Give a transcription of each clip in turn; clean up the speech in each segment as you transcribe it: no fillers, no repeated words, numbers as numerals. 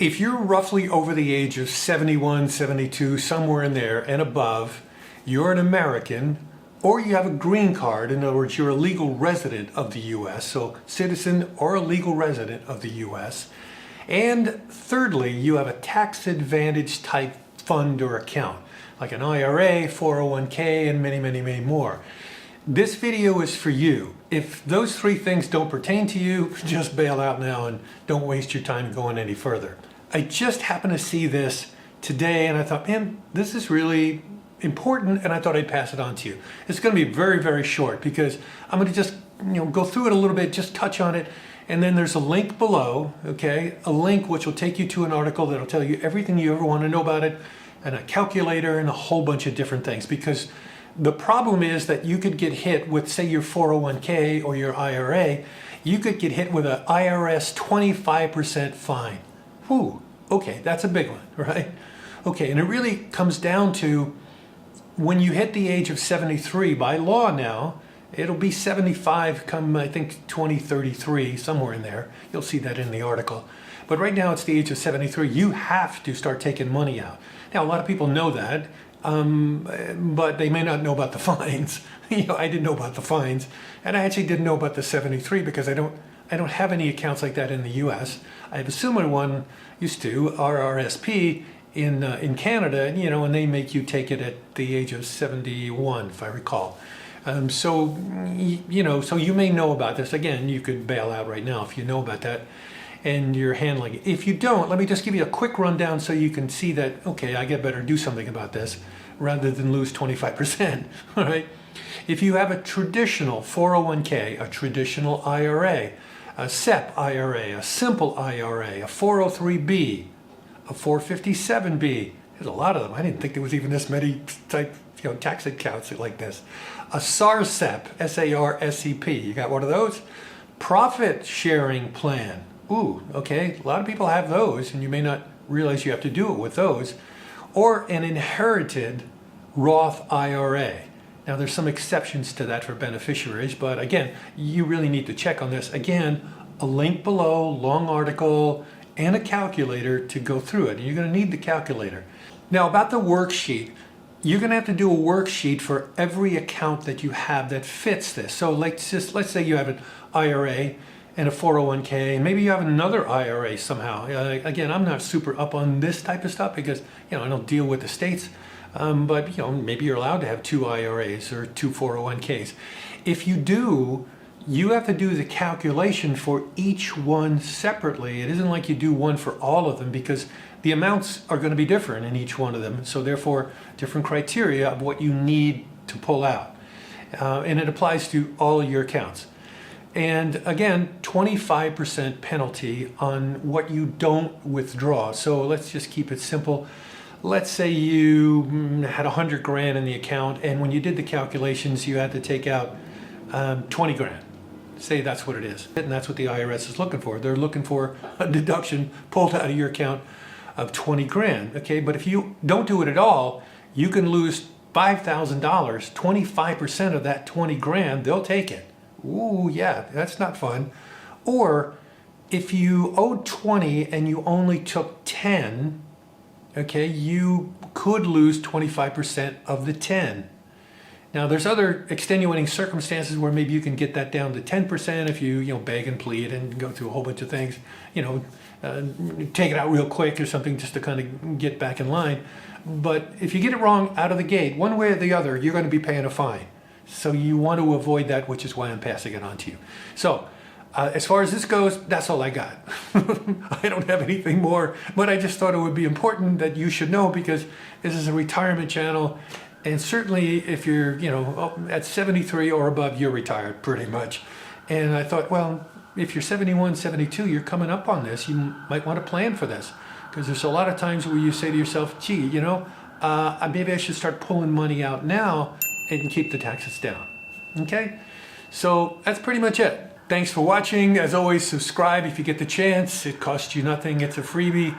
If you're roughly over the age of 71, 72, somewhere in there and above, you're an American, or you have a green card. In other words, you're a legal resident of the U.S., so citizen or a legal resident of the U.S. And thirdly, you have a tax advantage type fund or account, like an IRA, 401k, and many, many, many more. This video is for you. If those three things don't pertain to you, just bail out now and don't waste your time going any further. I just happened to see this today and I thought, man, this is really important, and I thought I'd pass it on to you. It's going to be very, very short because I'm going to just go through it a little bit, just touch on it, and then there's a link below, okay? A link which will take you to an article that'll tell you everything you ever want to know about it, and a calculator and a whole bunch of different things, because the problem is that you could get hit with, say, your 401k or your IRA, you could get hit with an IRS 25% fine. Whew, okay, that's a big one, right? Okay, and it really comes down to when you hit the age of 73, by law now, it'll be 75 come, I think, 2033, somewhere in there. You'll see that in the article. But right now it's the age of 73. You have to start taking money out. Now, a lot of people know that, but they may not know about the fines. I didn't know about the fines. And I actually didn't know about the 73 because I don't have any accounts like that in the U.S. I have a similar one, used to, RRSP, in Canada, and they make you take it at the age of 71, if I recall. So you may know about this. Again, you could bail out right now if you know about that and you're handling it. If you don't, let me just give you a quick rundown so you can see that, okay, I get better do something about this rather than lose 25%, all right? If you have a traditional 401k, a traditional IRA, a SEP IRA, a simple IRA, a 403b, a 457b, there's a lot of them. I didn't think there was even this many type, tax accounts like this. A SARSEP, S-A-R-S-E-P, you got one of those? Profit sharing plan. Ooh, okay, a lot of people have those and you may not realize you have to do it with those. Or an inherited Roth IRA. Now there's some exceptions to that for beneficiaries, but again, you really need to check on this. Again, a link below, long article, and a calculator to go through it. You're going to need the calculator. Now about the worksheet, you're going to have to do a worksheet for every account that you have that fits this. So let's say you have an IRA and a 401k, and maybe you have another IRA somehow. Again, I'm not super up on this type of stuff because I don't deal with the states. But maybe you're allowed to have two IRAs or two 401ks. If you do, you have to do the calculation for each one separately. It isn't like you do one for all of them because the amounts are going to be different in each one of them. So therefore, different criteria of what you need to pull out. And it applies to all of your accounts. And again, 25% penalty on what you don't withdraw. So let's just keep it simple. Let's say you had 100 grand in the account, and when you did the calculations, you had to take out 20 grand. Say that's what it is. And that's what the IRS is looking for. They're looking for a deduction pulled out of your account of 20 grand. Okay, but if you don't do it at all, you can lose $5,000, 25% of that 20 grand, they'll take it. Ooh, yeah, that's not fun. Or if you owed 20 and you only took 10, okay, you could lose 25% of the 10. Now, there's other extenuating circumstances where maybe you can get that down to 10% if you beg and plead and go through a whole bunch of things, take it out real quick or something just to kind of get back in line. But if you get it wrong out of the gate, one way or the other, you're going to be paying a fine. So you want to avoid that, which is why I'm passing it on to you. So as far as this goes, that's all I got. I don't have anything more, but I just thought it would be important that you should know because this is a retirement channel. And certainly if you're, at 73 or above, you're retired pretty much. And I thought, well, if you're 71, 72, you're coming up on this, you might want to plan for this. Because there's a lot of times where you say to yourself, gee, maybe I should start pulling money out now and keep the taxes down. Okay? So that's pretty much it. Thanks for watching. As always, subscribe if you get the chance. It costs you nothing. It's a freebie.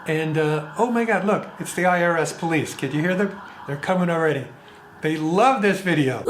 And oh my God, look, it's the IRS police. Can you hear them? They're coming already. They love this video.